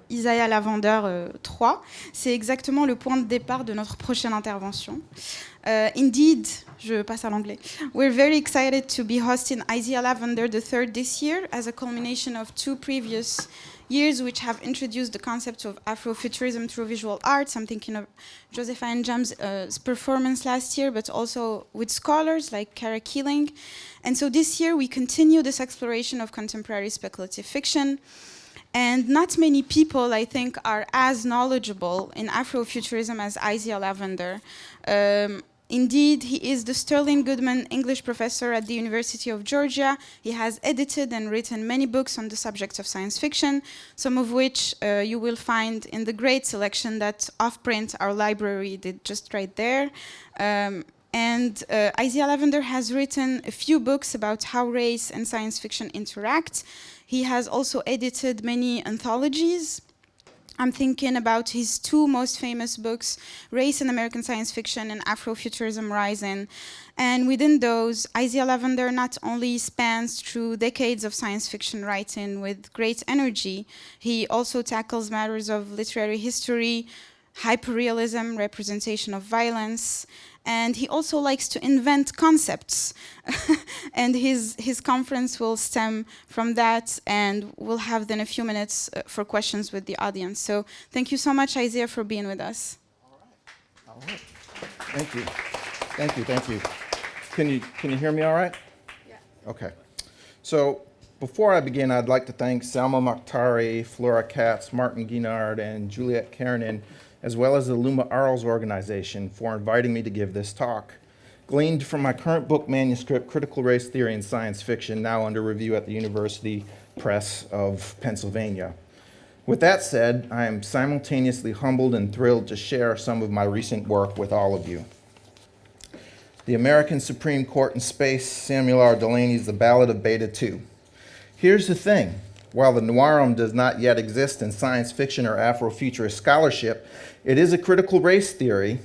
Isiah Lavender III. C'est exactement le point de départ de notre prochaine intervention. Indeed, je passe à l'anglais. We're very excited to be hosting Isiah Lavender III this year as a culmination of two previous years which have introduced the concept of Afrofuturism through visual arts. I'm thinking of Josephine Jam's performance last year, but also with scholars like Kara Keeling. And so this year we continue this exploration of contemporary speculative fiction. And not many people, I think, are as knowledgeable in Afrofuturism as Isiah Lavender. Indeed, he is the Sterling Goodman English professor at the University of Georgia. He has edited and written many books on the subject of science fiction, some of which you will find in the great selection that Offprint, our library, did just right there. Isiah Lavender has written a few books about how race and science fiction interact. He has also edited many anthologies. I'm thinking about his two most famous books, Race and American Science Fiction and Afrofuturism Rising. And within those, Isiah Lavender not only spans through decades of science fiction writing with great energy, he also tackles matters of literary history, hyperrealism, representation of violence, and he also likes to invent concepts. And his conference will stem from that, and we'll have then a few minutes for questions with the audience. So thank you so much, Isiah, for being with us. All right. Thank you. Thank you. Thank you. Can you hear me all right? Yeah. Okay. So before I begin, I'd like to thank Salma Makhtari, Flora Katz, Martin Guinard, and Juliette Kiernan, as well as the LUMA Arles organization, for inviting me to give this talk. Gleaned from my current book manuscript, Critical Race Theory in Science Fiction, now under review at the University Press of Pennsylvania. With that said, I am simultaneously humbled and thrilled to share some of my recent work with all of you. The American Supreme Court in Space, Samuel R. Delany's The Ballad of Beta 2. Here's the thing. While the noirum does not yet exist in science fiction or Afrofuturist scholarship, it is a critical race theory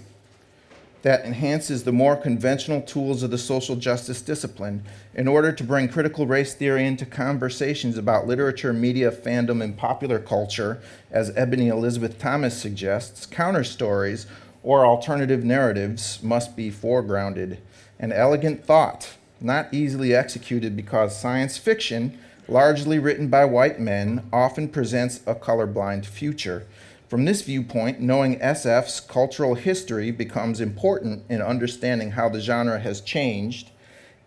that enhances the more conventional tools of the social justice discipline in order to bring critical race theory into conversations about literature, media, fandom, and popular culture, as Ebony Elizabeth Thomas suggests. Counter stories or alternative narratives must be foregrounded. An elegant thought, not easily executed because science fiction, largely written by white men, often presents a colorblind future. From this viewpoint, knowing SF's cultural history becomes important in understanding how the genre has changed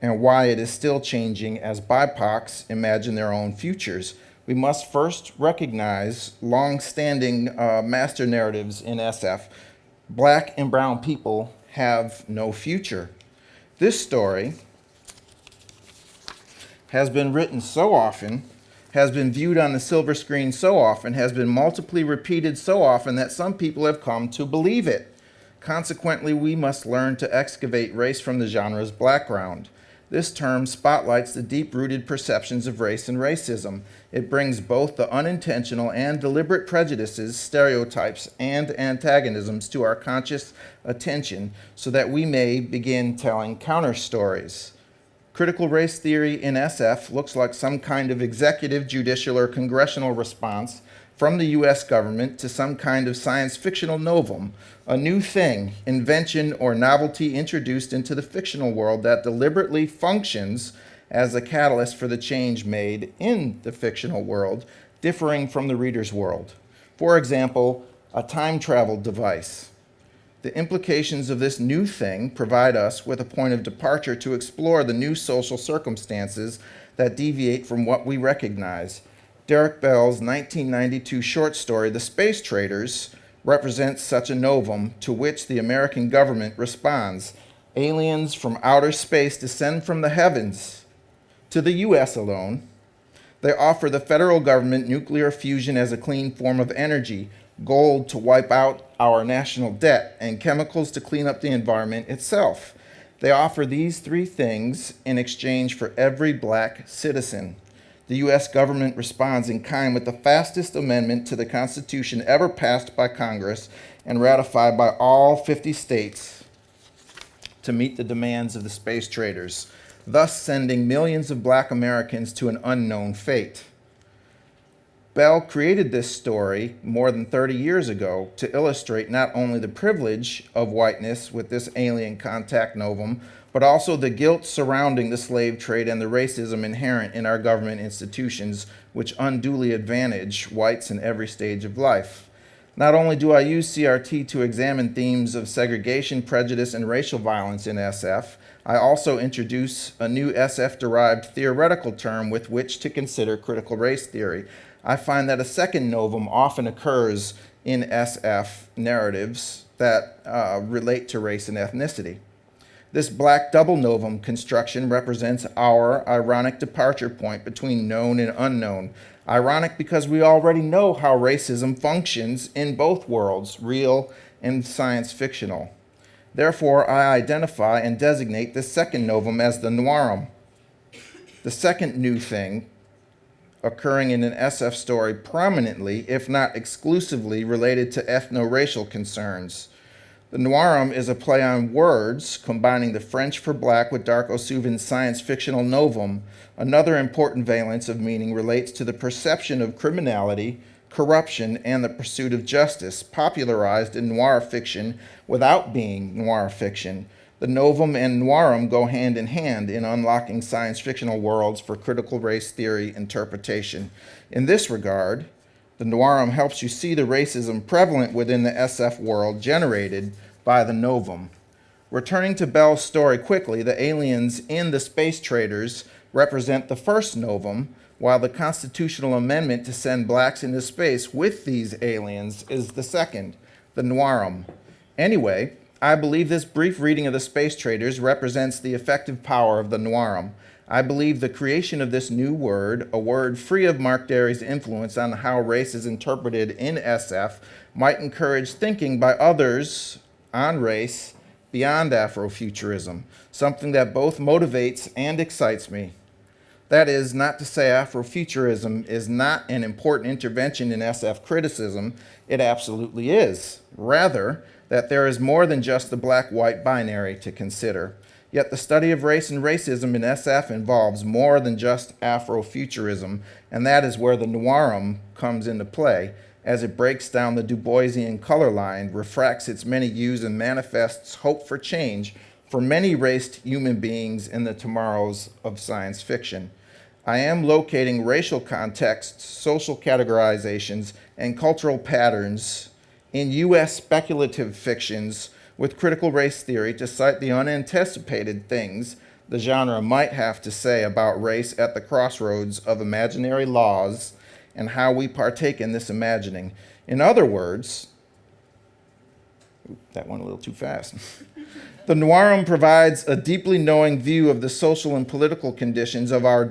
and why it is still changing as BIPOCs imagine their own futures. We must first recognize long-standing master narratives in SF. Black and brown people have no future. This story has been written so often, has been viewed on the silver screen so often, has been multiply repeated so often that some people have come to believe it. Consequently, we must learn to excavate race from the genre's background. This term spotlights the deep-rooted perceptions of race and racism. It brings both the unintentional and deliberate prejudices, stereotypes, and antagonisms to our conscious attention so that we may begin telling counter stories. Critical race theory in SF looks like some kind of executive, judicial, or congressional response from the US government to some kind of science fictional novum, a new thing, invention, or novelty introduced into the fictional world that deliberately functions as a catalyst for the change made in the fictional world, differing from the reader's world. For example, a time travel device. The implications of this new thing provide us with a point of departure to explore the new social circumstances that deviate from what we recognize. Derek Bell's 1992 short story, The Space Traders, represents such a novum to which the American government responds. Aliens from outer space descend from the heavens to the US alone. They offer the federal government nuclear fusion as a clean form of energy, gold to wipe out our national debt, and chemicals to clean up the environment itself. They offer these three things in exchange for every black citizen. The US government responds in kind with the fastest amendment to the Constitution ever passed by Congress and ratified by all 50 states to meet the demands of the space traders, thus sending millions of black Americans to an unknown fate. Bell created this story more than 30 years ago to illustrate not only the privilege of whiteness with this alien contact novum, but also the guilt surrounding the slave trade and the racism inherent in our government institutions, which unduly advantage whites in every stage of life. Not only do I use CRT to examine themes of segregation, prejudice, and racial violence in SF, I also introduce a new SF-derived theoretical term with which to consider critical race theory. I find that a second novum often occurs in SF narratives that relate to race and ethnicity. This black double novum construction represents our ironic departure point between known and unknown. Ironic because we already know how racism functions in both worlds, real and science fictional. Therefore, I identify and designate this second novum as the noirum. The second new thing occurring in an SF story prominently, if not exclusively, related to ethno-racial concerns. The noirum is a play on words, combining the French for black with Darko-Suvin's science fictional novum. Another important valence of meaning relates to the perception of criminality, corruption, and the pursuit of justice, popularized in noir fiction without being noir fiction. The novum and noirum go hand in hand in unlocking science fictional worlds for critical race theory interpretation. In this regard, the noirum helps you see the racism prevalent within the SF world generated by the novum. Returning to Bell's story quickly, the aliens in The Space Traders represent the first novum, while the constitutional amendment to send blacks into space with these aliens is the second, the noirum. Anyway, I believe this brief reading of The Space Traders represents the effective power of the noirum. I believe the creation of this new word, a word free of Mark Derry's influence on how race is interpreted in SF, might encourage thinking by others on race beyond Afrofuturism, something that both motivates and excites me. That is not to say Afrofuturism is not an important intervention in SF criticism. It absolutely is. Rather, that there is more than just the black-white binary to consider. Yet the study of race and racism in SF involves more than just Afrofuturism, and that is where the noirum comes into play, as it breaks down the Du Boisian color line, refracts its many hues, and manifests hope for change for many raced human beings in the tomorrows of science fiction. I am locating racial contexts, social categorizations, and cultural patterns in U.S. speculative fictions with critical race theory to cite the unanticipated things the genre might have to say about race at the crossroads of imaginary laws and how we partake in this imagining. In other words, that went a little too fast. The noirum provides a deeply knowing view of the social and political conditions of our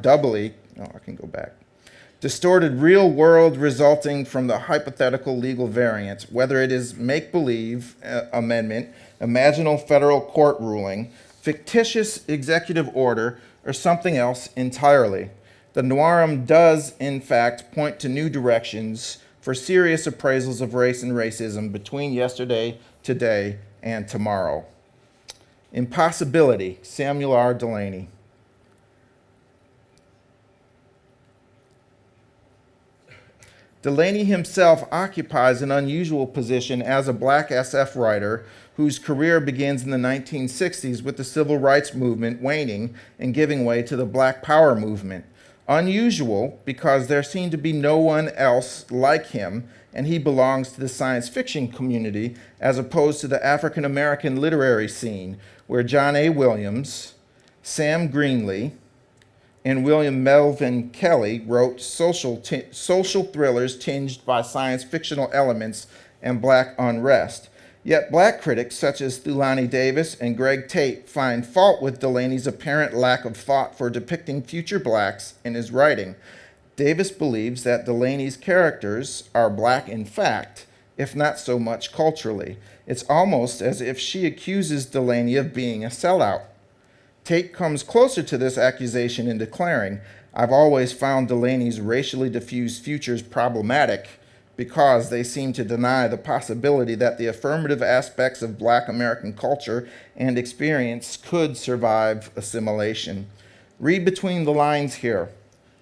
distorted real world resulting from the hypothetical legal variant, whether it is make-believe amendment, imaginal federal court ruling, fictitious executive order, or something else entirely. The noirum does, in fact, point to new directions for serious appraisals of race and racism between yesterday, today, and tomorrow. Impossibility, Samuel R. Delany. Delany himself occupies an unusual position as a black SF writer whose career begins in the 1960s with the civil rights movement waning and giving way to the Black Power movement. Unusual because there seemed to be no one else like him, and he belongs to the science fiction community as opposed to the African American literary scene, where John A. Williams, Sam Greenlee, and William Melvin Kelly wrote social thrillers tinged by science fictional elements and black unrest. Yet black critics such as Delany Davis and Greg Tate find fault with Delany's apparent lack of thought for depicting future blacks in his writing. Davis believes that Delany's characters are black in fact, if not so much culturally. It's almost as if she accuses Delany of being a sellout. Tate comes closer to this accusation in declaring, "I've always found Delany's racially diffused futures problematic because they seem to deny the possibility that the affirmative aspects of Black American culture and experience could survive assimilation." Read between the lines here.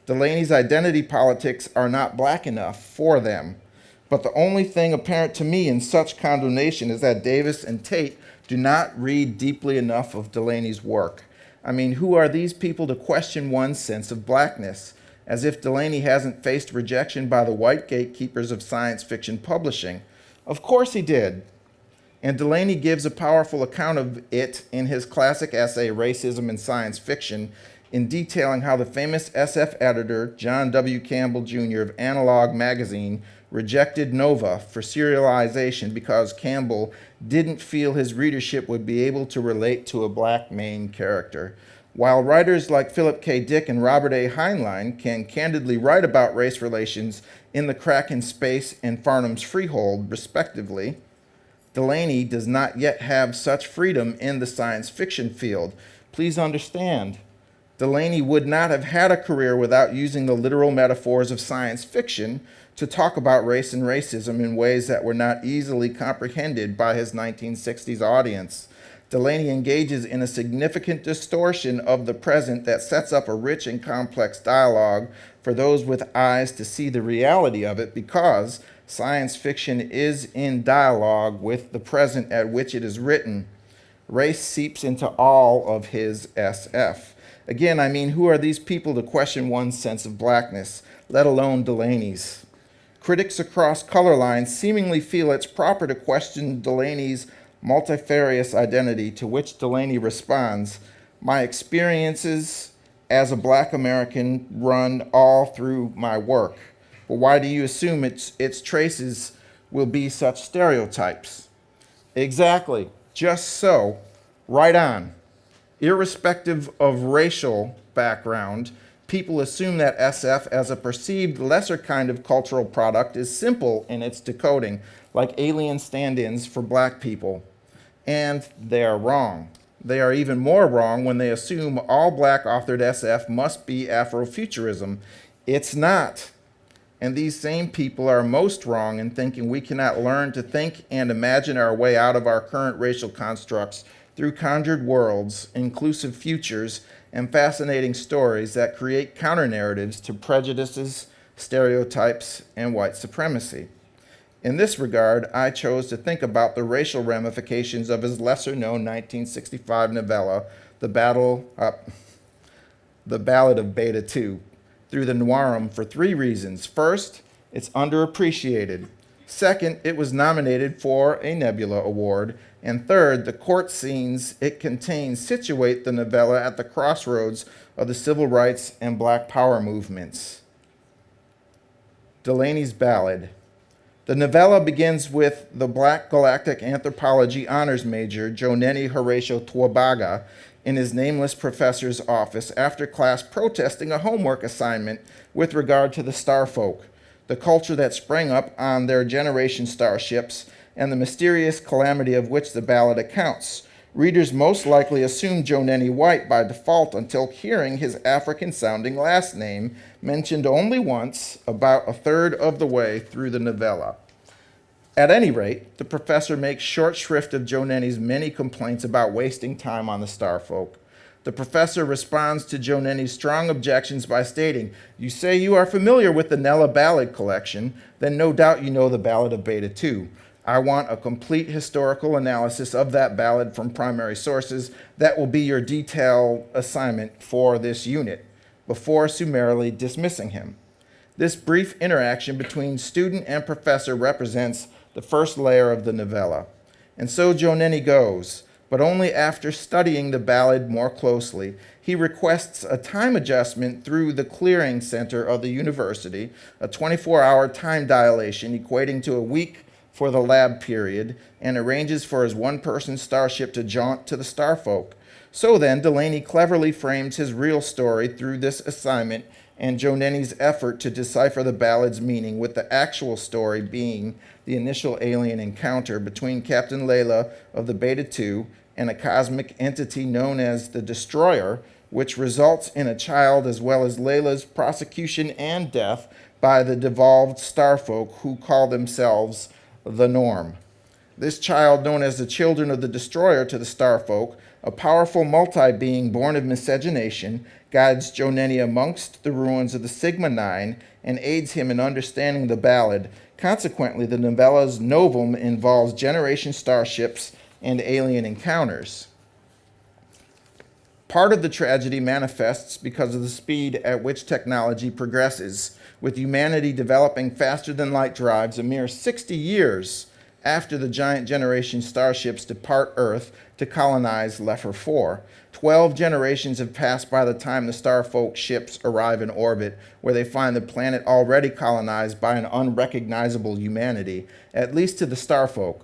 Delany's identity politics are not black enough for them. But the only thing apparent to me in such condemnation is that Davis and Tate do not read deeply enough of Delany's work. I mean, who are these people to question one's sense of blackness? As if Delany hasn't faced rejection by the white gatekeepers of science fiction publishing. Of course he did. And Delany gives a powerful account of it in his classic essay, Racism in Science Fiction, in detailing how the famous SF editor, John W. Campbell Jr. of Analog magazine, rejected Nova for serialization because Campbell didn't feel his readership would be able to relate to a black main character. While writers like Philip K. Dick and Robert A. Heinlein can candidly write about race relations in The Crack in Space and Farnham's Freehold, respectively, Delany does not yet have such freedom in the science fiction field. Please understand, Delany would not have had a career without using the literal metaphors of science fiction to talk about race and racism in ways that were not easily comprehended by his 1960s audience. Delany engages in a significant distortion of the present that sets up a rich and complex dialogue for those with eyes to see the reality of it, because science fiction is in dialogue with the present at which it is written. Race seeps into all of his SF. Again, I mean, who are these people to question one's sense of blackness, let alone Delany's? Critics across color lines seemingly feel it's proper to question Delany's multifarious identity, to which Delany responds, "My experiences as a black American run all through my work. But why do you assume its traces will be such stereotypes?" Exactly, just so, right on. Irrespective of racial background, people assume that SF as a perceived lesser kind of cultural product is simple in its decoding, like alien stand-ins for black people. And they are wrong. They are even more wrong when they assume all black authored SF must be Afrofuturism. It's not. And these same people are most wrong in thinking we cannot learn to think and imagine our way out of our current racial constructs through conjured worlds, inclusive futures, and fascinating stories that create counter-narratives to prejudices, stereotypes, and white supremacy. In this regard, I chose to think about the racial ramifications of his lesser-known 1965 novella, The Ballad of Beta II, through the noirum for three reasons. First, it's underappreciated. Second, it was nominated for a Nebula Award. And third, the court scenes it contains situate the novella at the crossroads of the civil rights and black power movements. Delany's Ballad. The novella begins with the Black Galactic Anthropology honors major, Joneni Horatio Tuabaga, in his nameless professor's office after class protesting a homework assignment with regard to the starfolk, the culture that sprang up on their generation starships, and the mysterious calamity of which the ballad accounts. Readers most likely assume Joneni White by default until hearing his African-sounding last name, mentioned only once, about a third of the way through the novella. At any rate, the professor makes short shrift of Joneni's many complaints about wasting time on the starfolk. The professor responds to Joneni's strong objections by stating, "You say you are familiar with the Nella Ballad collection, then no doubt you know the Ballad of Beta II. I want a complete historical analysis of that ballad from primary sources. That will be your detailed assignment for this unit," before summarily dismissing him. This brief interaction between student and professor represents the first layer of the novella. And so Joneni goes, but only after studying the ballad more closely. He requests a time adjustment through the clearing center of the university, a 24-hour time dilation equating to a week for the lab period, and arranges for his one-person starship to jaunt to the starfolk. So then, Delany cleverly frames his real story through this assignment and Joneni's effort to decipher the ballad's meaning, with the actual story being the initial alien encounter between Captain Layla of the Beta II and a cosmic entity known as the Destroyer, which results in a child, as well as Layla's prosecution and death by the devolved starfolk who call themselves the Norm. This child, known as the children of the destroyer to the starfolk, a powerful multi-being born of miscegenation, guides Joneni amongst the ruins of the Sigma Nine and aids him in understanding the ballad. Consequently, the novella's novum involves generation starships and alien encounters. Part of the tragedy manifests because of the speed at which technology progresses, with humanity developing faster than light drives a mere 60 years after the giant generation starships depart Earth to colonize Leffer 4. 12 generations have passed by the time the starfolk ships arrive in orbit, where they find the planet already colonized by an unrecognizable humanity, at least to the starfolk,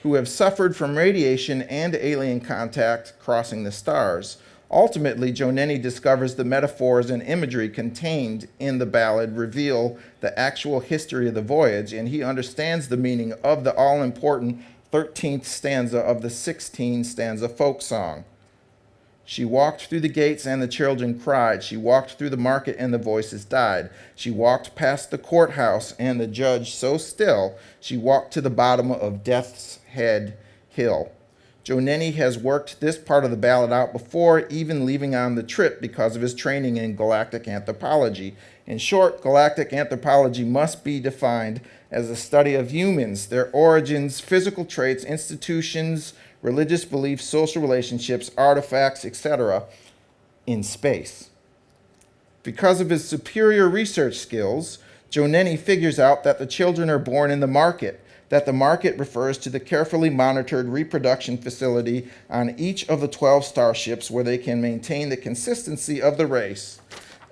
who have suffered from radiation and alien contact crossing the stars. Ultimately, Joneni discovers the metaphors and imagery contained in the ballad reveal the actual history of the voyage, and he understands the meaning of the all-important 13th stanza of the 16th-stanza folk song. She walked through the gates and the children cried. She walked through the market and the voices died. She walked past the courthouse and the judge so still. She walked to the bottom of Death's Head Hill. Joneni has worked this part of the ballad out before even leaving on the trip because of his training in galactic anthropology. In short, galactic anthropology must be defined as a study of humans, their origins, physical traits, institutions, religious beliefs, social relationships, artifacts, etc., in space. Because of his superior research skills, Joneni figures out that the children are born in the market, that the market refers to the carefully monitored reproduction facility on each of the 12 starships where they can maintain the consistency of the race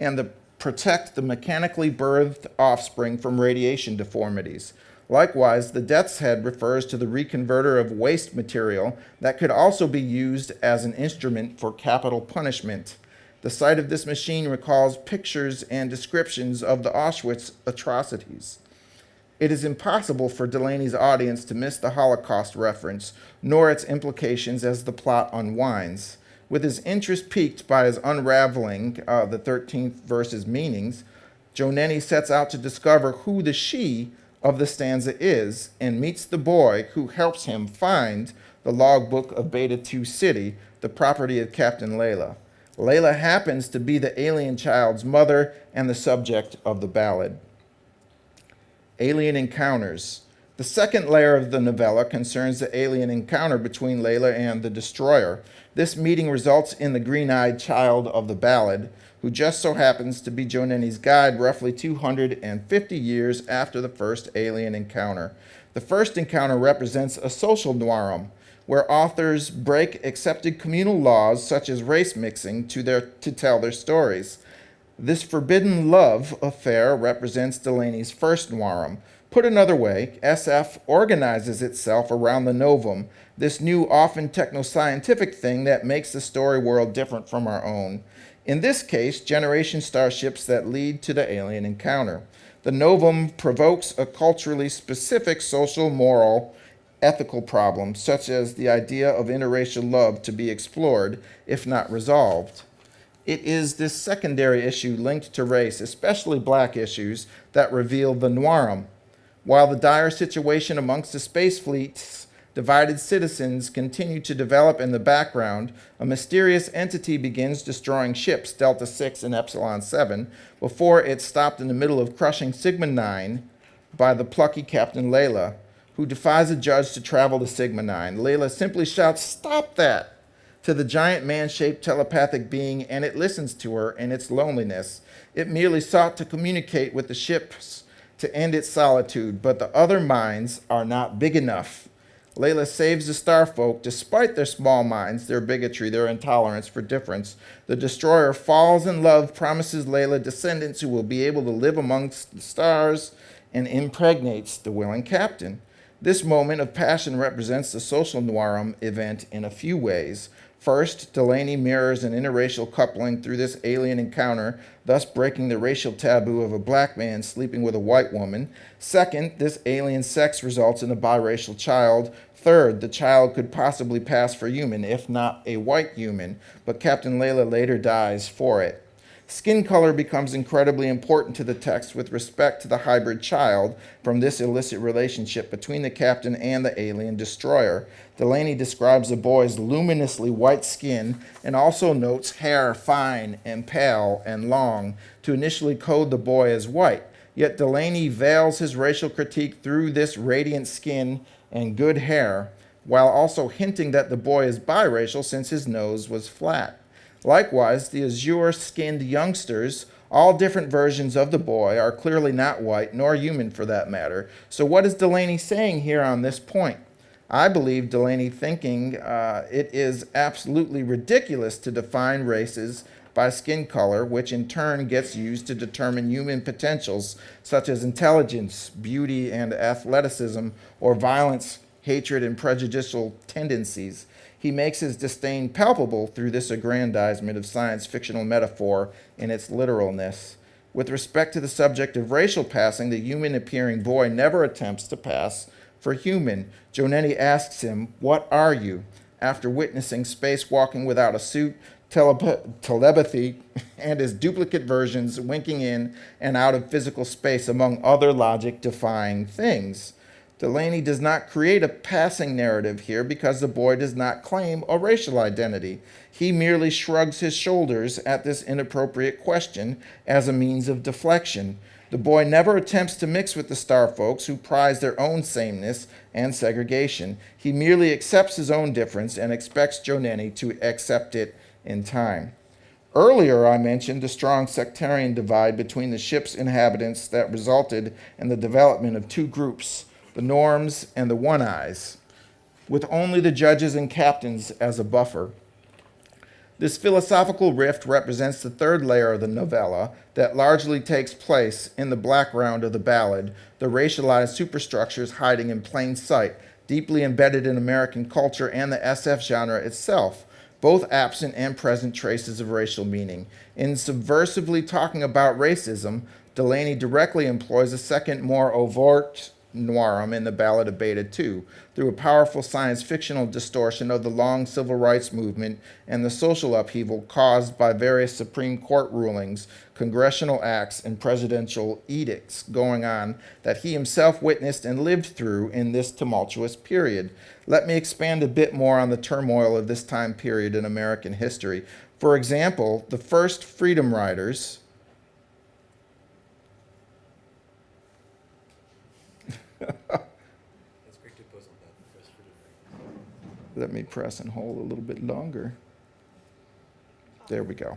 and protect the mechanically birthed offspring from radiation deformities. Likewise, the Death's Head refers to the reconverter of waste material that could also be used as an instrument for capital punishment. The sight of this machine recalls pictures and descriptions of the Auschwitz atrocities. It is impossible for Delany's audience to miss the Holocaust reference, nor its implications as the plot unwinds. With his interest piqued by his unraveling the 13th verse's meanings, Joneni sets out to discover who the she of the stanza is and meets the boy who helps him find the logbook of Beta 2 City, the property of Captain Layla. Layla happens to be the alien child's mother and the subject of the ballad. Alien encounters. The second layer of the novella concerns the alien encounter between Layla and the destroyer. This meeting results in the green-eyed child of the ballad, who just so happens to be Joneni's guide roughly 250 years after the first alien encounter. The first encounter represents a social noirum, where authors break accepted communal laws such as race mixing to tell their stories. This forbidden love affair represents Delany's first noirum. Put another way, SF organizes itself around the novum, this new, often techno-scientific thing that makes the story world different from our own. In this case, generation starships that lead to the alien encounter. The novum provokes a culturally specific social, moral, ethical problem, such as the idea of interracial love to be explored, if not resolved. It is this secondary issue linked to race, especially black issues, that reveal the noirum. While the dire situation amongst the space fleet's divided citizens continue to develop in the background, a mysterious entity begins destroying ships, Delta 6 and Epsilon 7, before it's stopped in the middle of crushing Sigma 9 by the plucky Captain Layla, who defies a judge to travel to Sigma 9. Layla simply shouts, "Stop that!" to the giant man-shaped telepathic being, and it listens to her in its loneliness. It merely sought to communicate with the ships to end its solitude, but the other minds are not big enough. Layla saves the starfolk despite their small minds, their bigotry, their intolerance for difference. The destroyer falls in love, promises Layla descendants who will be able to live amongst the stars, and impregnates the willing captain. This moment of passion represents the social noirum event in a few ways. First, Delany mirrors an interracial coupling through this alien encounter, thus breaking the racial taboo of a black man sleeping with a white woman. Second, this alien sex results in a biracial child. Third, the child could possibly pass for human, if not a white human, but Captain Layla later dies for it. Skin color becomes incredibly important to the text with respect to the hybrid child from this illicit relationship between the captain and the alien destroyer. Delany describes the boy's luminously white skin and also notes hair fine and pale and long to initially code the boy as white. Yet Delany veils his racial critique through this radiant skin and good hair, while also hinting that the boy is biracial since his nose was flat. Likewise, the azure-skinned youngsters, all different versions of the boy, are clearly not white, nor human for that matter. So what is Delany saying here on this point? I believe Delany thinking it is absolutely ridiculous to define races by skin color, which in turn gets used to determine human potentials such as intelligence, beauty, and athleticism, or violence, hatred, and prejudicial tendencies. He makes his disdain palpable through this aggrandizement of science-fictional metaphor in its literalness. With respect to the subject of racial passing, the human-appearing boy never attempts to pass for human. Joneni asks him, "What are you?" After witnessing spacewalking without a suit, telepathy, and his duplicate versions winking in and out of physical space, among other logic-defying things. Delany does not create a passing narrative here because the boy does not claim a racial identity. He merely shrugs his shoulders at this inappropriate question as a means of deflection. The boy never attempts to mix with the star folks who prize their own sameness and segregation. He merely accepts his own difference and expects Joneni to accept it in time. Earlier, I mentioned the strong sectarian divide between the ship's inhabitants that resulted in the development of two groups, the norms and the one-eyes, with only the judges and captains as a buffer. This philosophical rift represents the third layer of the novella that largely takes place in the background of the ballad, the racialized superstructures hiding in plain sight, deeply embedded in American culture and the SF genre itself, both absent and present traces of racial meaning. In subversively talking about racism, Delany directly employs a second, more overt noirum in the Ballad of Beta II, through a powerful science-fictional distortion of the long civil rights movement and the social upheaval caused by various Supreme Court rulings, congressional acts, and presidential edicts going on that he himself witnessed and lived through in this tumultuous period. Let me expand a bit more on the turmoil of this time period in American history. For example, the first Freedom Riders, let me press and hold a little bit longer. There we go.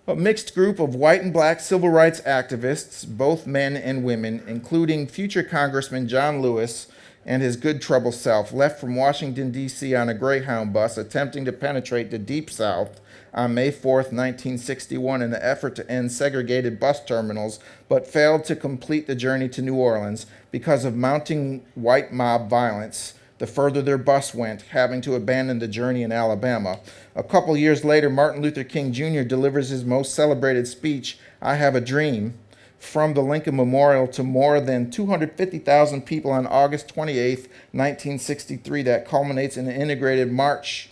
A mixed group of white and black civil rights activists, both men and women, including future Congressman John Lewis and his good trouble self, left from Washington, D.C. on a Greyhound bus attempting to penetrate the Deep South on May 4th, 1961 in the effort to end segregated bus terminals, but failed to complete the journey to New Orleans because of mounting white mob violence the further their bus went, having to abandon the journey in Alabama. A couple years later, Martin Luther King Jr. delivers his most celebrated speech, "I Have a Dream," from the Lincoln Memorial to more than 250,000 people on August 28, 1963, that culminates in an integrated march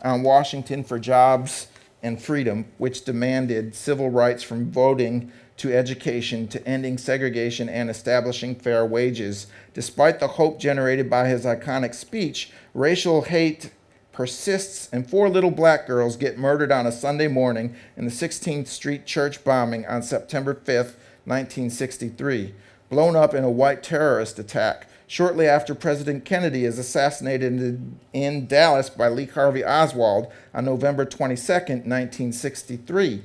on Washington for jobs and freedom, which demanded civil rights from voting to education to ending segregation and establishing fair wages. Despite the hope generated by his iconic speech, racial hate persists and 4 little black girls get murdered on a Sunday morning in the 16th Street church bombing on September 5th, 1963, blown up in a white terrorist attack. Shortly after President Kennedy is assassinated in Dallas by Lee Harvey Oswald on November 22nd, 1963.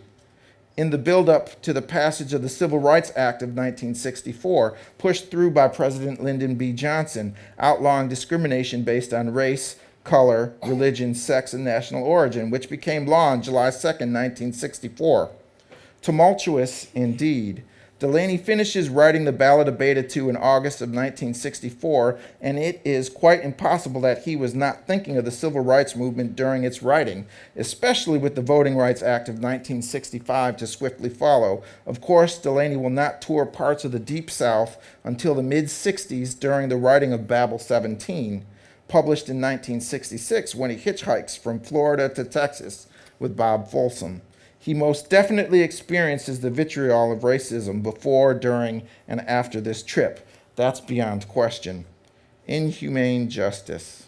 In the buildup to the passage of the Civil Rights Act of 1964, pushed through by President Lyndon B. Johnson, outlawing discrimination based on race, color, religion, sex, and national origin, which became law on July 2nd, 1964. Tumultuous indeed. Delany finishes writing the Ballad of Beta II in August of 1964, and it is quite impossible that he was not thinking of the civil rights movement during its writing, especially with the Voting Rights Act of 1965 to swiftly follow. Of course, Delany will not tour parts of the Deep South until the mid-60s during the writing of Babel 17, published in 1966, when he hitchhikes from Florida to Texas with Bob Folsom. He most definitely experiences the vitriol of racism before, during, and after this trip. That's beyond question. Inhumane justice.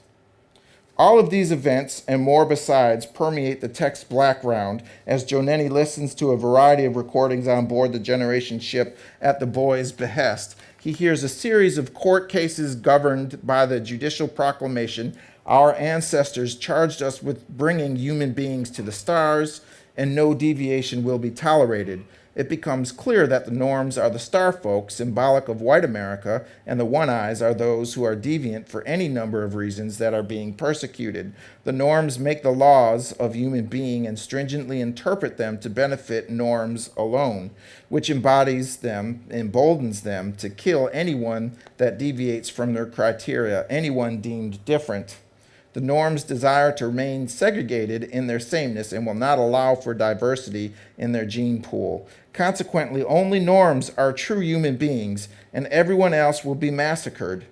All of these events and more besides permeate the text's background as Joneni listens to a variety of recordings on board the Generation ship at the boy's behest. He hears a series of court cases governed by the judicial proclamation, "Our ancestors charged us with bringing human beings to the stars, and no deviation will be tolerated." It becomes clear that the norms are the star folk, symbolic of white America, and the one-eyes are those who are deviant for any number of reasons that are being persecuted. The norms make the laws of human being and stringently interpret them to benefit norms alone, which emboldens them to kill anyone that deviates from their criteria, anyone deemed different. The norms desire to remain segregated in their sameness and will not allow for diversity in their gene pool. Consequently, only norms are true human beings, and everyone else will be massacred.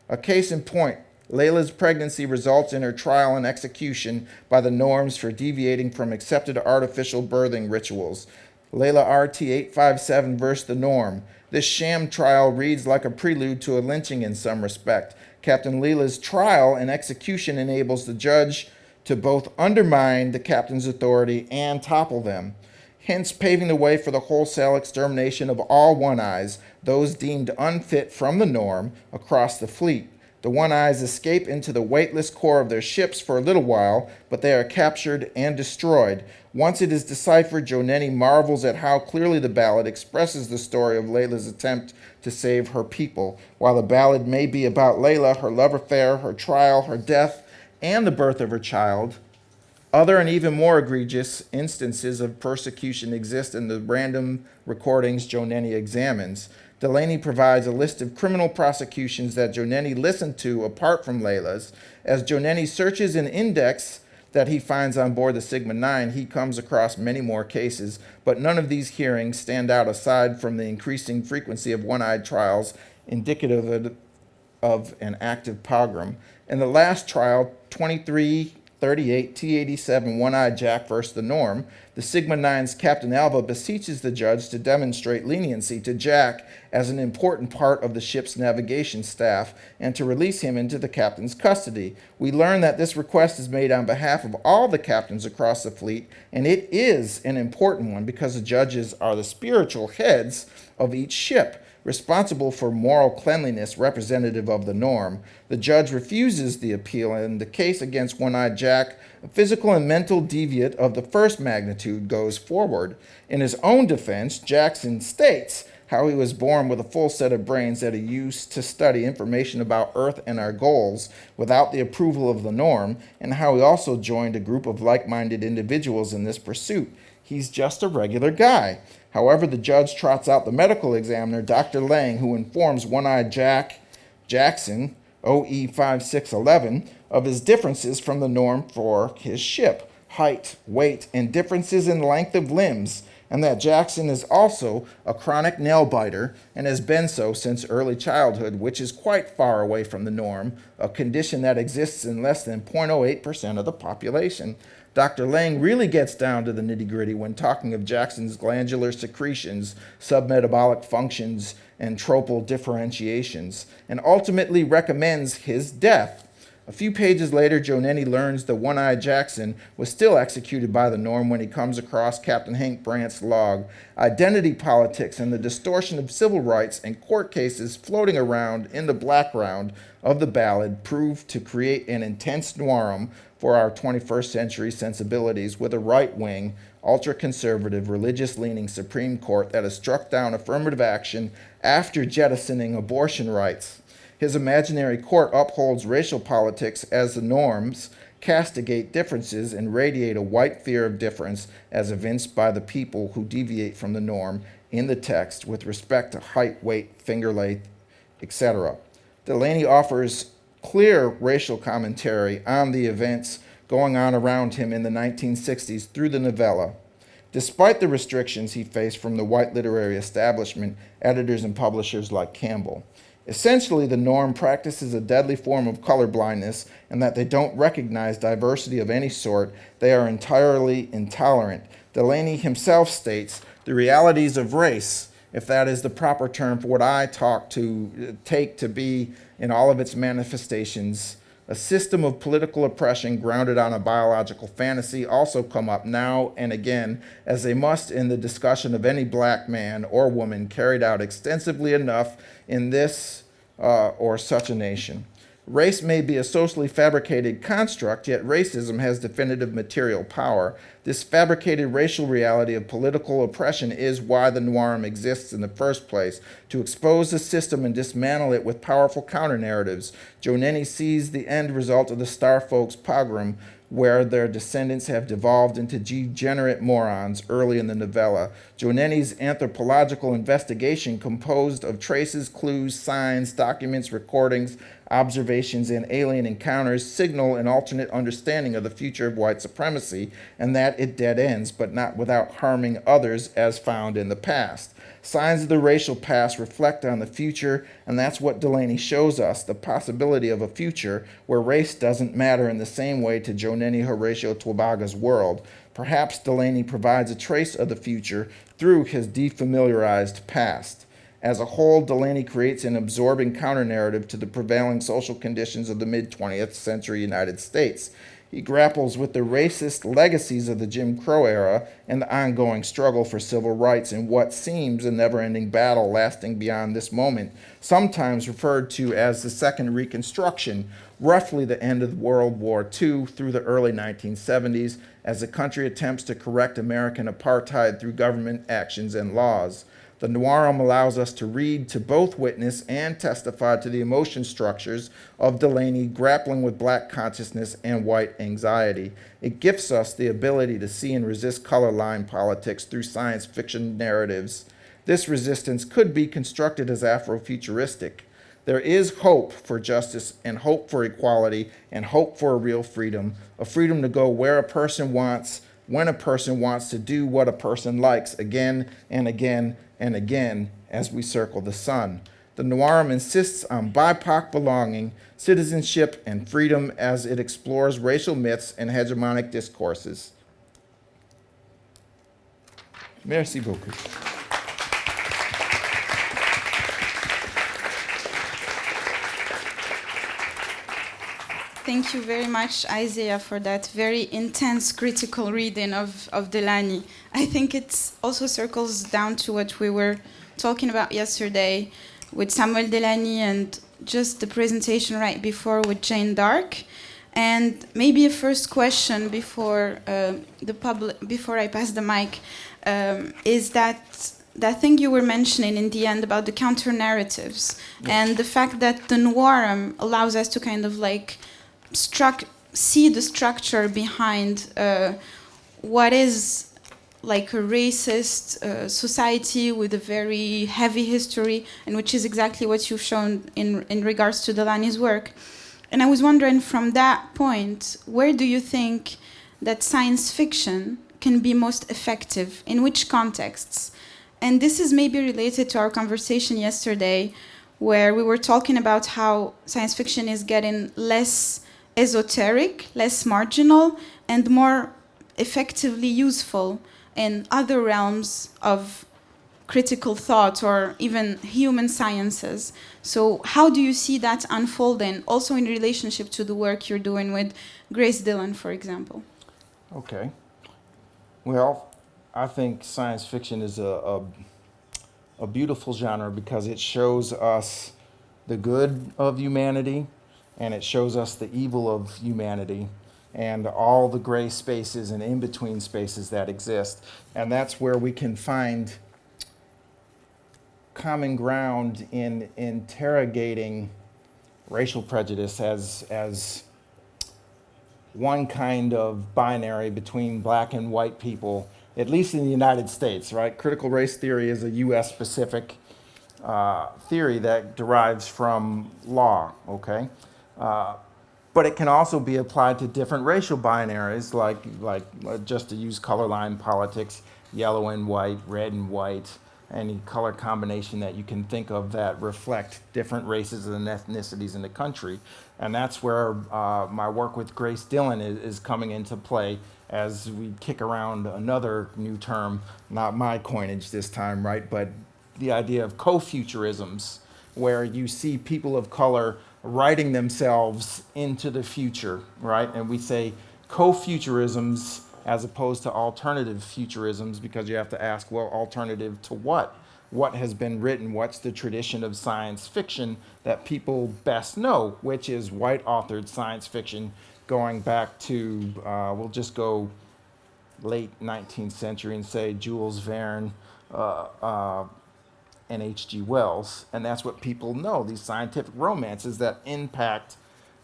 A case in point, Layla's pregnancy results in her trial and execution by the norms for deviating from accepted artificial birthing rituals. Layla RT 857 versus the norm. This sham trial reads like a prelude to a lynching in some respect. Captain Leela's trial and execution enables the judge to both undermine the captain's authority and topple them, hence paving the way for the wholesale extermination of all one-eyes, those deemed unfit from the norm, across the fleet. The one-eyes escape into the weightless core of their ships for a little while, but they are captured and destroyed. Once it is deciphered, Joneni marvels at how clearly the ballad expresses the story of Layla's attempt to save her people. While the ballad may be about Layla, her love affair, her trial, her death, and the birth of her child, other and even more egregious instances of persecution exist in the random recordings Joneni examines. Delany provides a list of criminal prosecutions that Joneni listened to apart from Layla's. As Joneni searches an index that he finds on board the Sigma 9, he comes across many more cases, but none of these hearings stand out aside from the increasing frequency of one-eyed trials indicative of an active pogrom. In the last trial, 2338 T87 One-Eyed Jack versus the norm, the Sigma 9's Captain Alva beseeches the judge to demonstrate leniency to Jack as an important part of the ship's navigation staff and to release him into the captain's custody. We learn that this request is made on behalf of all the captains across the fleet, and it is an important one because the judges are the spiritual heads of each ship, responsible for moral cleanliness, representative of the norm. The judge refuses the appeal, and the case against One-Eyed Jack, a physical and mental deviant of the first magnitude, goes forward. In his own defense, Jackson states how he was born with a full set of brains that he used to study information about Earth and our goals without the approval of the norm, and how he also joined a group of like-minded individuals in this pursuit. He's just a regular guy. However, the judge trots out the medical examiner, Dr. Lang, who informs One-Eyed Jackson, OE 5611, of his differences from the norm for his ship, height, weight, and differences in length of limbs, and that Jackson is also a chronic nail-biter and has been so since early childhood, which is quite far away from the norm, a condition that exists in less than 0.08% of the population. Dr. Lang really gets down to the nitty-gritty when talking of Jackson's glandular secretions, submetabolic functions, and tropal differentiations, and ultimately recommends his death. A few pages later, Joneni learns that One-Eyed Jackson was still executed by the norm when he comes across Captain Hank Brandt's log. Identity politics and the distortion of civil rights and court cases floating around in the background of the ballad prove to create an intense noirum for our 21st century sensibilities, with a right-wing, ultra-conservative, religious-leaning Supreme Court that has struck down affirmative action after jettisoning abortion rights. His imaginary court upholds racial politics as the norms castigate differences and radiate a white fear of difference as evinced by the people who deviate from the norm in the text with respect to height, weight, finger length, etc. Delany offers clear racial commentary on the events going on around him in the 1960s through the novella. Despite the restrictions he faced from the white literary establishment, editors and publishers like Campbell. Essentially, the norm practices a deadly form of colorblindness, and that they don't recognize diversity of any sort. They are entirely intolerant. Delany himself states, the realities of race, if that is the proper term for what I take to be in all of its manifestations, a system of political oppression grounded on a biological fantasy, also come up now and again, as they must in the discussion of any black man or woman carried out extensively enough in this or such a nation. Race may be a socially fabricated construct, yet racism has definitive material power. This fabricated racial reality of political oppression is why the noirum exists in the first place, to expose the system and dismantle it with powerful counter-narratives. Delany sees the end result of the Star Folks pogrom, where their descendants have devolved into degenerate morons early in the novella. Delany's anthropological investigation, composed of traces, clues, signs, documents, recordings, observations, and alien encounters, signal an alternate understanding of the future of white supremacy, and that it dead ends, but not without harming others as found in the past. Signs of the racial past reflect on the future, and that's what Delany shows us, the possibility of a future where race doesn't matter in the same way to Joneni Horatio Twabaga's world. Perhaps Delany provides a trace of the future through his defamiliarized past. As a whole, Delany creates an absorbing counter-narrative to the prevailing social conditions of the mid-20th century United States. He grapples with the racist legacies of the Jim Crow era and the ongoing struggle for civil rights in what seems a never-ending battle lasting beyond this moment, sometimes referred to as the Second Reconstruction, roughly the end of World War II through the early 1970s, as the country attempts to correct American apartheid through government actions and laws. The noirum allows us to read, to both witness and testify to the emotion structures of Delany grappling with black consciousness and white anxiety. It gifts us the ability to see and resist color line politics through science fiction narratives. This resistance could be constructed as Afrofuturistic. There is hope for justice and hope for equality and hope for a real freedom, a freedom to go where a person wants, when a person wants, to do what a person likes again and again and again as we circle the sun. The noirum insists on BIPOC belonging, citizenship, and freedom as it explores racial myths and hegemonic discourses. Merci beaucoup. Thank you very much, Isiah, for that very intense critical reading of Delany. I think it also circles down to what we were talking about yesterday with Samuel Delany and just the presentation right before with Jane Dark. And maybe a first question before before I pass the mic is that thing you were mentioning in the end about the counter narratives, yes, and the fact that the noirum allows us to kind of like see the structure behind what is like a racist society with a very heavy history, and which is exactly what you've shown in regards to Delany's work. And I was wondering, from that point, where do you think that science fiction can be most effective? In which contexts? And this is maybe related to our conversation yesterday, where we were talking about how science fiction is getting less esoteric, less marginal, and more effectively useful in other realms of critical thought or even human sciences. So how do you see that unfolding, also in relationship to the work you're doing with Grace Dillon, for example? Okay. Well, I think science fiction is a beautiful genre because it shows us the good of humanity, and it shows us the evil of humanity and all the gray spaces and in-between spaces that exist. And that's where we can find common ground in interrogating racial prejudice as one kind of binary between black and white people, at least in the United States, right? Critical race theory is a US-specific theory that derives from law, okay? But it can also be applied to different racial binaries, like just to use color line politics, yellow and white, red and white, any color combination that you can think of that reflect different races and ethnicities in the country. And that's where my work with Grace Dillon is coming into play as we kick around another new term, not my coinage this time, right, but the idea of co-futurisms, where you see people of color writing themselves into the future, right? And we say co-futurisms as opposed to alternative futurisms, because you have to ask, well, alternative to what? What has been written? What's the tradition of science fiction that people best know, which is white authored science fiction going back to, we'll just go late 19th century and say Jules Verne, and H.G. Wells, and that's what people know, these scientific romances that impact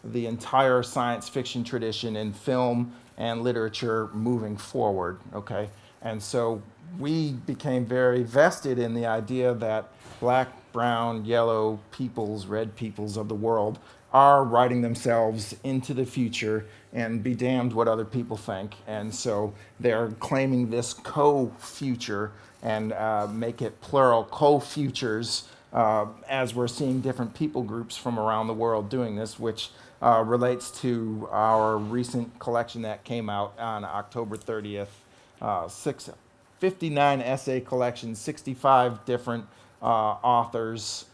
the entire science fiction tradition in film and literature moving forward, okay? And so we became very vested in the idea that black, brown, yellow peoples, red peoples of the world are writing themselves into the future, and be damned what other people think. And so they're claiming this co-future and make it plural, co-futures, as we're seeing different people groups from around the world doing this, which relates to our recent collection that came out on October 30th, 59 essay collection, 65 different authors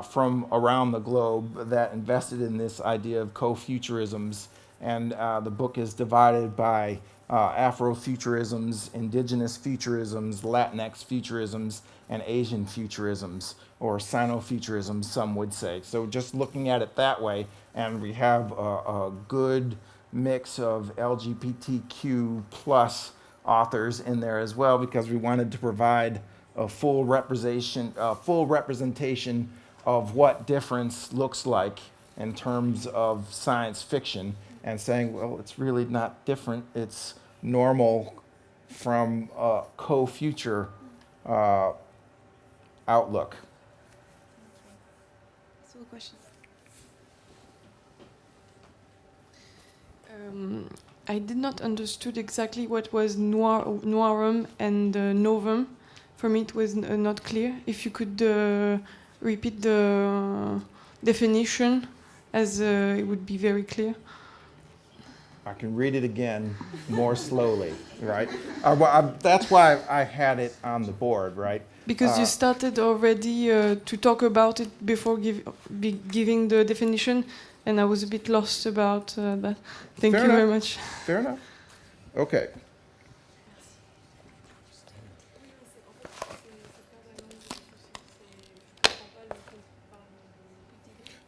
from around the globe that invested in this idea of co-futurisms. And the book is divided by Afro-futurisms, indigenous futurisms, Latinx futurisms, and Asian futurisms, or Sino-futurisms, some would say. So just looking at it that way, and we have a good mix of LGBTQ plus authors in there as well, because we wanted to provide a full representation of what difference looks like in terms of science fiction, and saying, well, it's really not different, it's normal from a co-future outlook. So question. I did not understood exactly what was noirum and novum. For me, it was not clear. If you could repeat the definition, as it would be very clear. I can read it again more slowly, right? That's why I had it on the board, right? Because you started already to talk about it before giving the definition, and I was a bit lost about that. Thank you very much. Fair enough. Okay.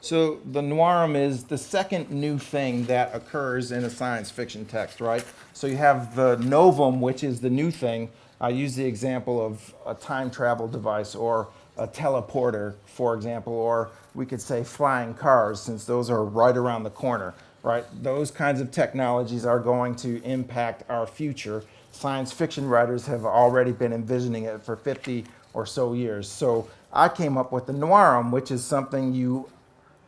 So the noirum is the second new thing that occurs in a science fiction text, right? So you have the novum, which is the new thing. I use the example of a time travel device or a teleporter, for example, or we could say flying cars, since those are right around the corner, right? Those kinds of technologies are going to impact our future. Science fiction writers have already been envisioning it for 50 or so years. So I came up with the noirum, which is something you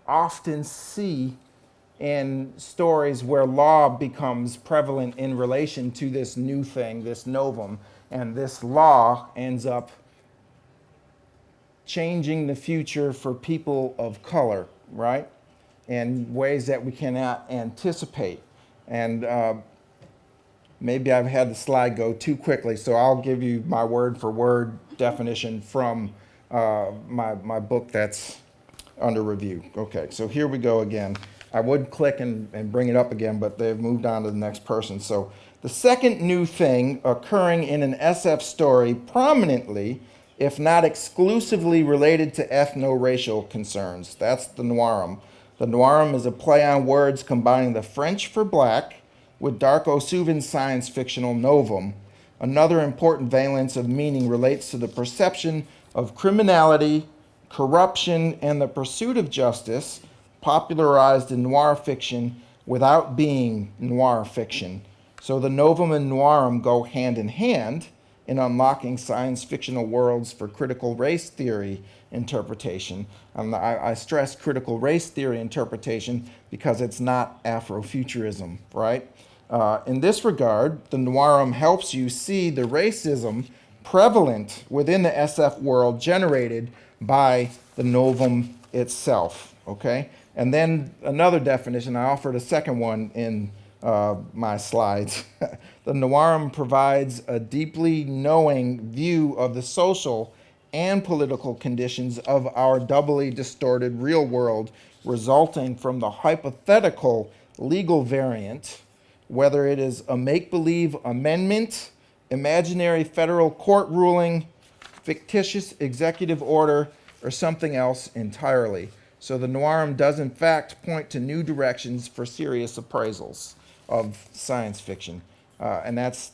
often see in stories where law becomes prevalent in relation to this new thing, this novum, and this law ends up changing the future for people of color, right? In ways that we cannot anticipate. And maybe I've had the slide go too quickly, so I'll give you my word for word definition from my book that's under review. Okay, so here we go again. I would click and bring it up again, but they've moved on to the next person. So the second new thing occurring in an SF story prominently, if not exclusively related to ethno-racial concerns. That's the noirum. The noirum is a play on words combining the French for black with Darko Suvin's science fictional novum. Another important valence of meaning relates to the perception of criminality, corruption, and the pursuit of justice, popularized in noir fiction without being noir fiction. So the novum and noirum go hand in hand in unlocking science fictional worlds for critical race theory interpretation. I stress critical race theory interpretation because it's not Afrofuturism, right? In this regard, the noirum helps you see the racism prevalent within the SF world generated by the novum itself, okay? And then another definition, I offered a second one in my slides. The noirum provides a deeply knowing view of the social and political conditions of our doubly distorted real world, resulting from the hypothetical legal variant, whether it is a make-believe amendment, imaginary federal court ruling, fictitious executive order, or something else entirely. So the noirum does in fact point to new directions for serious appraisals of science fiction. And that's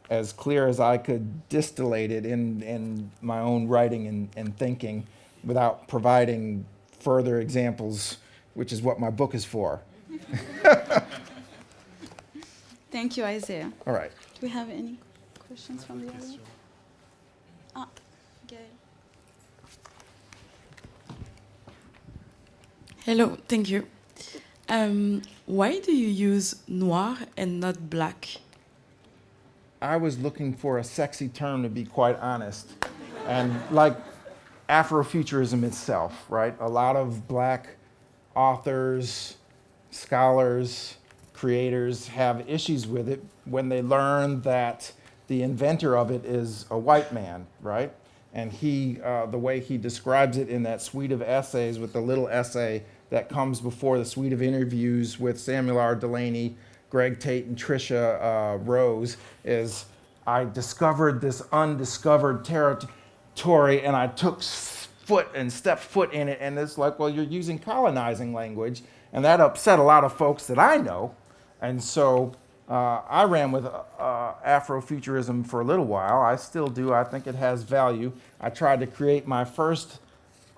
as clear as I could distillate it in my own writing and thinking without providing further examples, which is what my book is for. Thank you, Isaiah. All right. Do we have any questions from the audience? Ah, Gaëlle. Hello, thank you. Why do you use noir and not black? I was looking for a sexy term, to be quite honest. And like Afrofuturism itself, right? A lot of black authors, scholars, creators have issues with it when they learn that the inventor of it is a white man, right? And he, the way he describes it in that suite of essays with the little essay that comes before the suite of interviews with Samuel R. Delany, Greg Tate, and Tricia Rose, is I discovered this undiscovered territory and I took stepped foot in it, and it's like, well, you're using colonizing language, and that upset a lot of folks that I know. And so I ran with Afrofuturism for a little while. I still do. I think it has value. I tried to create my first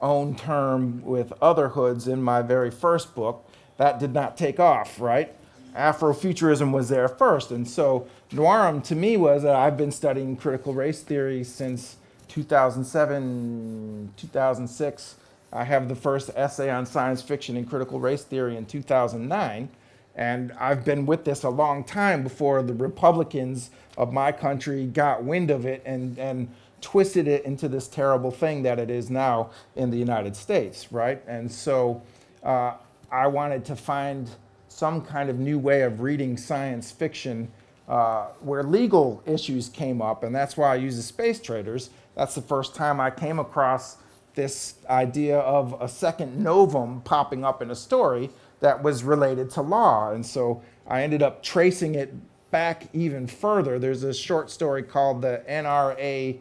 own term with otherhoods in my very first book. That did not take off, right? Afrofuturism was there first. And so noirum to me was I've been studying critical race theory since 2007, 2006. I have the first essay on science fiction and critical race theory in 2009. And I've been with this a long time before the Republicans of my country got wind of it and twisted it into this terrible thing that it is now in the United States, right? And so I wanted to find some kind of new way of reading science fiction where legal issues came up, and that's why I use the Space Traders. That's the first time I came across this idea of a second novum popping up in a story that was related to law. And so I ended up tracing it back even further. There's a short story called the NRACP,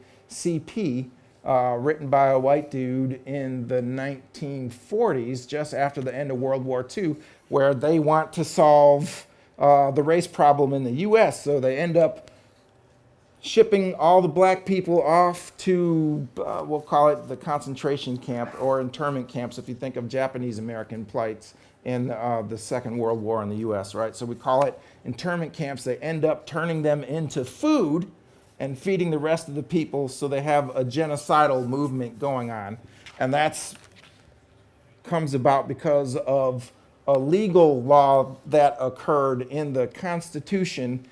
written by a white dude in the 1940s, just after the end of World War II, where they want to solve the race problem in the US. So they end up shipping all the black people off to, we'll call it the concentration camp or internment camps, if you think of Japanese American plights in the Second World War in the US, right? So we call it internment camps. They end up turning them into food and feeding the rest of the people, so they have a genocidal movement going on. And that's comes about because of a legal law that occurred in the Constitution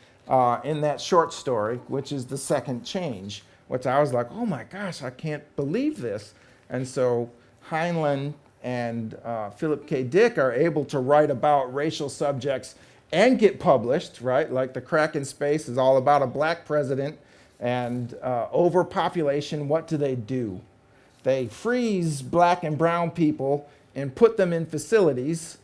in that short story, which is the second change, which I was like, oh my gosh, I can't believe this. And so Heinlein and Philip K. Dick are able to write about racial subjects and get published, right? Like The Crack in Space is all about a black president and overpopulation. What do? They freeze black and brown people and put them in facilities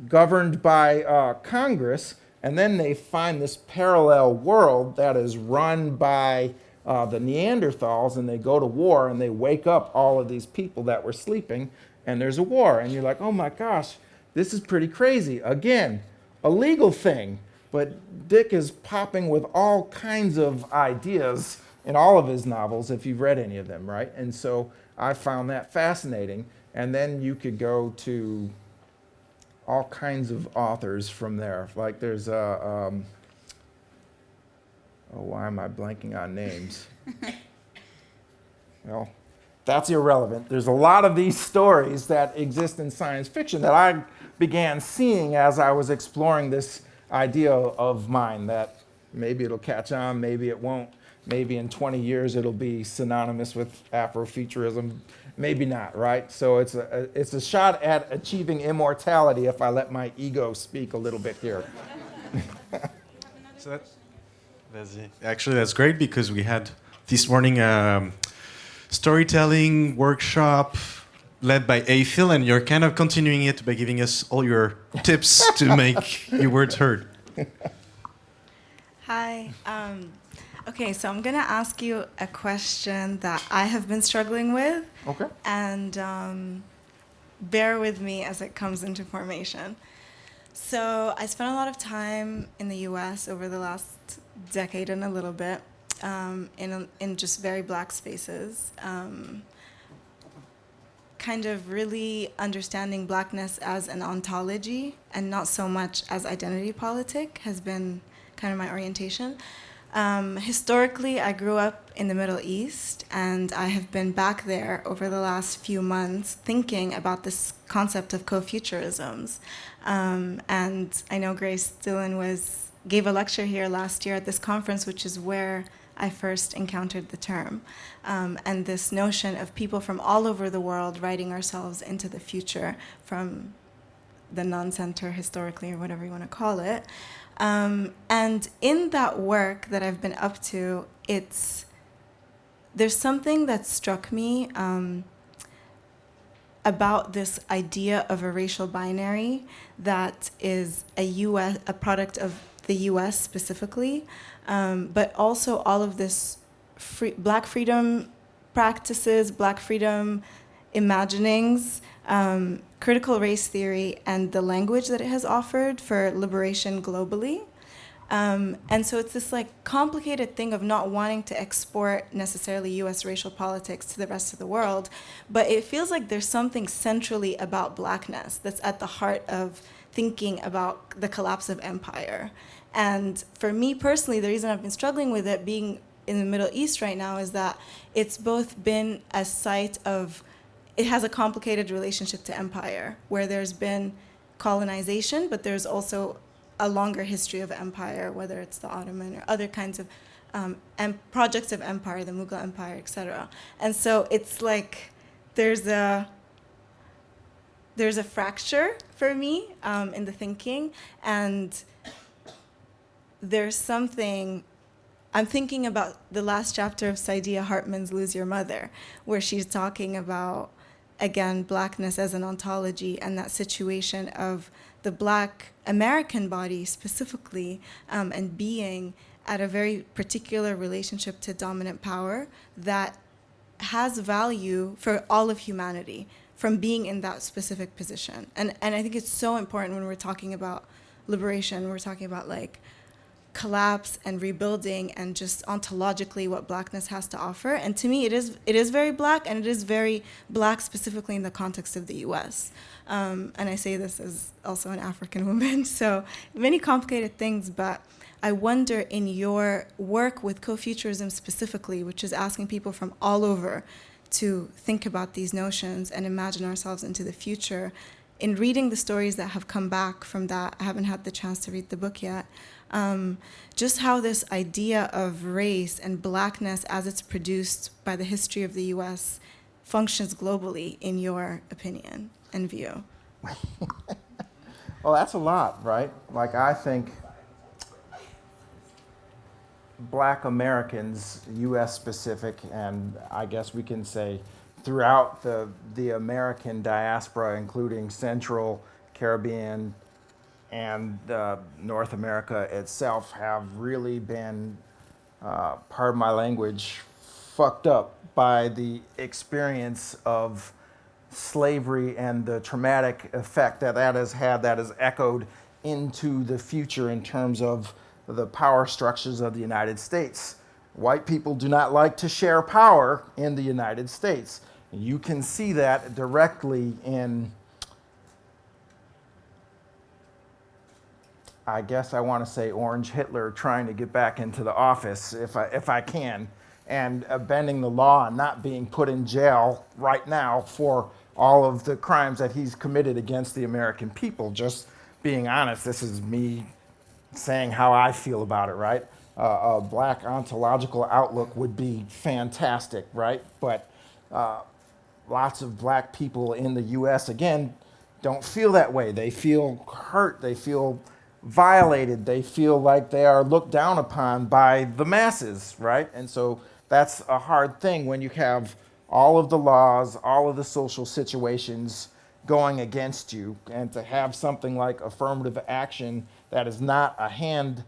governed by Congress, and then they find this parallel world that is run by the Neanderthals, and they go to war and they wake up all of these people that were sleeping, and there's a war, and you're like, oh my gosh, this is pretty crazy. Again, a legal thing, but Dick is popping with all kinds of ideas in all of his novels, if you've read any of them, right? And so I found that fascinating, and then you could go to all kinds of authors from there. Like there's oh, why am I blanking on names? Well, that's irrelevant. There's a lot of these stories that exist in science fiction that I began seeing as I was exploring this idea of mine that maybe it'll catch on, maybe it won't. maybe in 20 years it'll be synonymous with Afrofuturism. Maybe not, right? So it's a shot at achieving immortality if I let my ego speak a little bit here. So actually, that's great because we had this morning a storytelling workshop led by Phil, and you're kind of continuing it by giving us all your tips to make your words heard. Hi. Okay, so I'm going to ask you a question that I have been struggling with. Okay. And bear with me as it comes into formation. So I spent a lot of time in the US over the last decade and a little bit in just very black spaces. Kind of really understanding blackness as an ontology and not so much as identity politic has been kind of my orientation. Historically, I grew up in the Middle East, and I have been back there over the last few months thinking about this concept of co-futurisms. And I know Grace Dillon gave a lecture here last year at this conference, which is where I first encountered the term. And this notion of people from all over the world writing ourselves into the future from the non-center historically, or whatever you want to call it. And in that work that I've been up to, there's something that struck me about this idea of a racial binary that is a product of the US specifically, but also all of this black freedom practices, black freedom imaginings, critical race theory, and the language that it has offered for liberation globally. And so it's this like complicated thing of not wanting to export necessarily US racial politics to the rest of the world, but it feels like there's something centrally about blackness that's at the heart of thinking about the collapse of empire. And for me personally, the reason I've been struggling with it being in the Middle East right now is that it's both been a site of, it has a complicated relationship to empire, where there's been colonization, but there's also a longer history of empire, whether it's the Ottoman or other kinds of projects of empire, the Mughal Empire, etc. And so it's like there's a fracture for me in the thinking, and there's something. I'm thinking about the last chapter of Saidiya Hartman's Lose Your Mother, where she's talking about, again, blackness as an ontology and that situation of the black American body specifically and being at a very particular relationship to dominant power that has value for all of humanity from being in that specific position. And I think it's so important when we're talking about liberation, we're talking about like collapse and rebuilding and just ontologically what blackness has to offer. And to me, it is very black, and it is very black specifically in the context of the US. And I say this as also an African woman, so many complicated things, but I wonder in your work with co-futurism specifically, which is asking people from all over to think about these notions and imagine ourselves into the future, in reading the stories that have come back from that, I haven't had the chance to read the book yet, just how this idea of race and blackness as it's produced by the history of the US functions globally, in your opinion and view. Well, that's a lot, right? Like, I think black Americans, US specific, and I guess we can say throughout the American diaspora, including Central, Caribbean, and North America itself, have really been, pardon my language, fucked up by the experience of slavery and the traumatic effect that has had, that has echoed into the future in terms of the power structures of the United States. White people do not like to share power in the United States. You can see that directly in, I guess I want to say, Orange Hitler trying to get back into the office, if I can, and bending the law and not being put in jail right now for all of the crimes that he's committed against the American people. Just being honest, this is me saying how I feel about it, right? a black ontological outlook would be fantastic, right? But lots of black people in the U.S., again, don't feel that way. They feel hurt. They feel violated. They feel like they are looked down upon by the masses, right? And so that's a hard thing when you have all of the laws, all of the social situations going against you, and to have something like affirmative action that is not a hand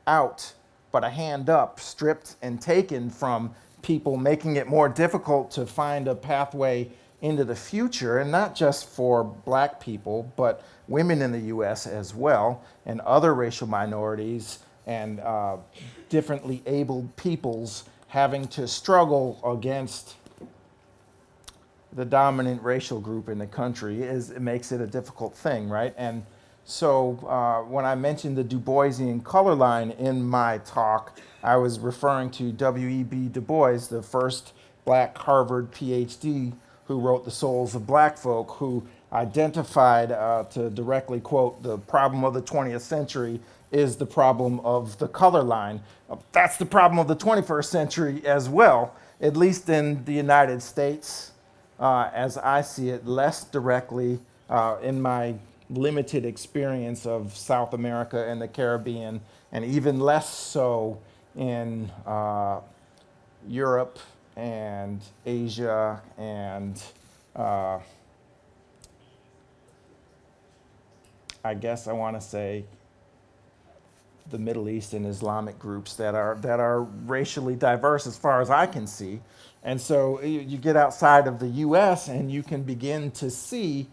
out, but a hand up, stripped and taken from people, making it more difficult to find a pathway into the future, and not just for black people, but women in the U.S. as well, and other racial minorities, and differently abled peoples having to struggle against the dominant racial group in the country. It makes it a difficult thing, right? And so when I mentioned the Du Boisian color line in my talk, I was referring to W.E.B. Du Bois, the first black Harvard PhD who wrote The Souls of Black Folk, who identified, to directly quote, the problem of the 20th century is the problem of the color line. That's the problem of the 21st century as well, at least in the United States, as I see it, less directly in my limited experience of South America and the Caribbean, and even less so in Europe and Asia and I guess I want to say the Middle East and Islamic groups that are racially diverse as far as I can see. And so you get outside of the U.S. and you can begin to see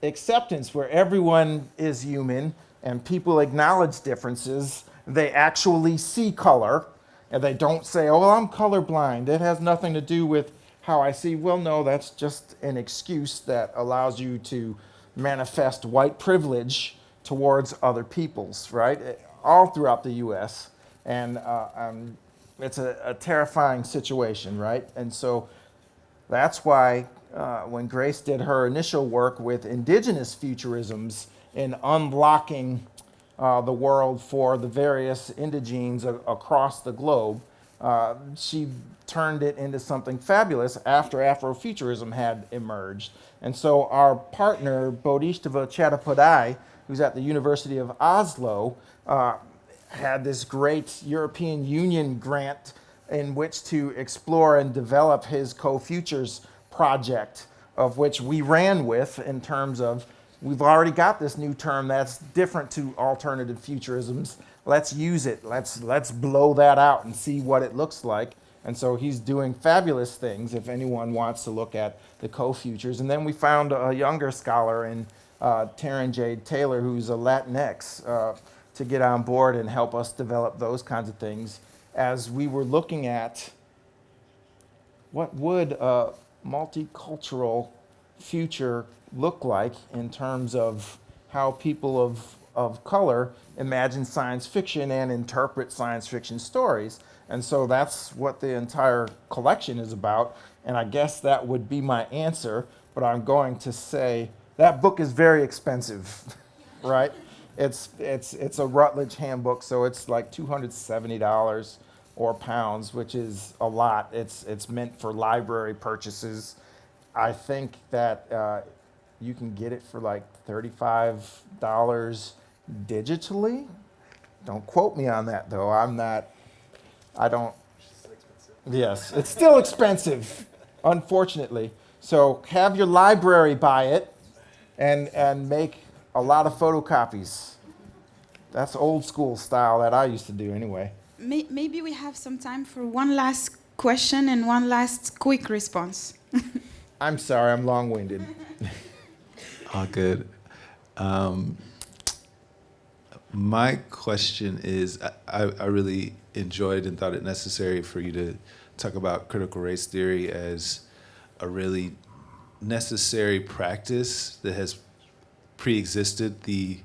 acceptance where everyone is human and people acknowledge differences. They actually see color and they don't say, oh, well, I'm colorblind. It has nothing to do with how I see. Well, no, that's just an excuse that allows you to manifest white privilege towards other peoples, right? All throughout the U.S. And it's a terrifying situation, right? And so that's why when Grace did her initial work with indigenous futurisms in unlocking the world for the various indigenes across the globe, she turned it into something fabulous after Afrofuturism had emerged. And so our partner, Bodhisattva Chattopadhyay, who's at the University of Oslo, had this great European Union grant in which to explore and develop his Co-Futures project, of which we ran with in terms of, we've already got this new term that's different to alternative futurisms. Let's use it. Let's blow that out and see what it looks like. And so he's doing fabulous things if anyone wants to look at the Co-Futures. And then we found a younger scholar in Taryn Jade Taylor, who's a Latinx, to get on board and help us develop those kinds of things as we were looking at what would a multicultural future look like in terms of how people of color imagine science fiction and interpret science fiction stories. And so that's what the entire collection is about. And I guess that would be my answer, but I'm going to say that book is very expensive, right? It's a Routledge handbook, so it's like $270 or pounds, which is a lot. It's meant for library purchases. I think that you can get it for like $35 digitally. Don't quote me on that though. Yes, it's still expensive, unfortunately. So have your library buy it and make a lot of photocopies. That's old school style that I used to do anyway. Maybe we have some time for one last question and one last quick response. I'm sorry, I'm long-winded. All good. My question is, I really enjoyed and thought it necessary for you to talk about critical race theory as a really necessary practice that has pre-existed the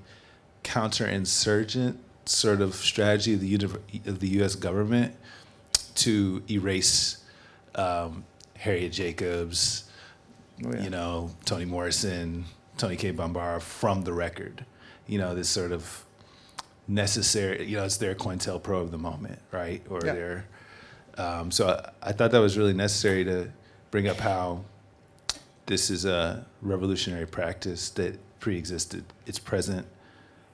counterinsurgent sort of strategy of the U.S. government to erase Harriet Jacobs, Toni Morrison, Tony K. Bambara from the record. This sort of necessary, you know, it's their COINTELPRO of the moment, right? Or Yeah. their, so I thought that was really necessary to bring up how this is a revolutionary practice that pre-existed. Its present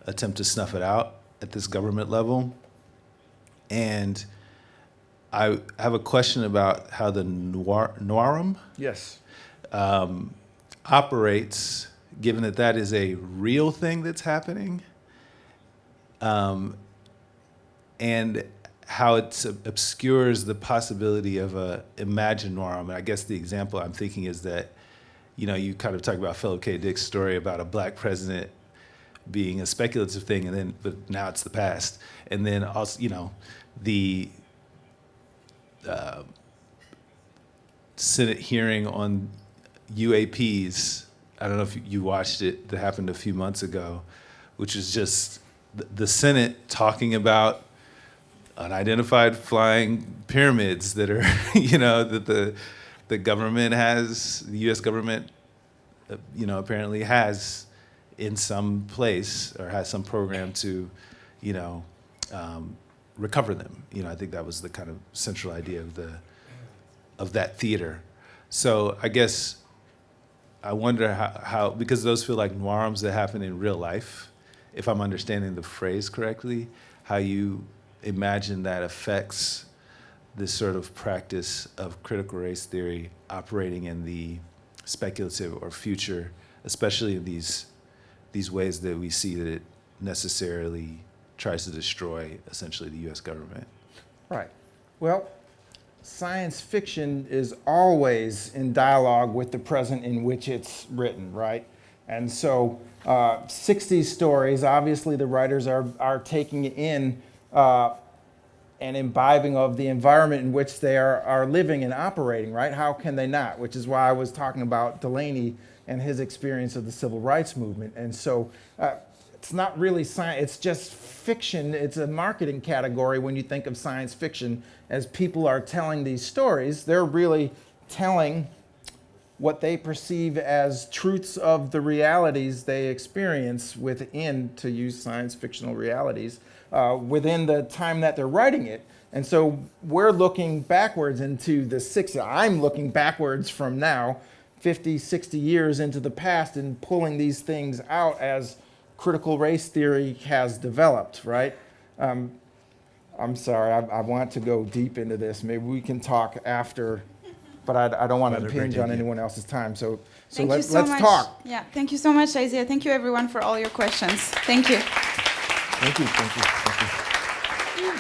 attempt to snuff it out at this government level. And I have a question about how the noirum Yes. operates, given that that is a real thing that's happening, and how it obscures the possibility of a imagined noirum. And I guess the example I'm thinking is that, you know, you kind of talk about Philip K. Dick's story about a black president being a speculative thing, and then, but now it's the past. And then also, you know, the Senate hearing on UAPs, I don't know if you watched it, that happened a few months ago, which is just the Senate talking about unidentified flying pyramids that are, you know, that the government has, the U.S. government, you know, apparently has in some place or has some program to, you know, recover them. You know, I think that was the kind of central idea of that theater. So I guess I wonder how because those feel like noirums that happen in real life, if I'm understanding the phrase correctly, how you imagine that affects this sort of practice of critical race theory operating in the speculative or future, especially in these ways that we see that it necessarily tries to destroy essentially the U.S. government. Right. Well, science fiction is always in dialogue with the present in which it's written, right? And so 60s stories, obviously the writers are taking in and imbibing of the environment in which they are living and operating, right? How can they not? Which is why I was talking about Delany and his experience of the civil rights movement. And so it's not really science, it's just fiction. It's a marketing category when you think of science fiction. As people are telling these stories, they're really telling what they perceive as truths of the realities they experience within, to use science fictional realities, within the time that they're writing it. And so we're looking backwards into the 60s. I'm looking backwards from now, 50, 60 years into the past and pulling these things out as critical race theory has developed, right? I'm sorry, I want to go deep into this. Maybe we can talk after, but I don't want to impinge on anyone else's time. So let's talk. Yeah, thank you so much, Isiah. Thank you, everyone, for all your questions. Thank you. Thank you.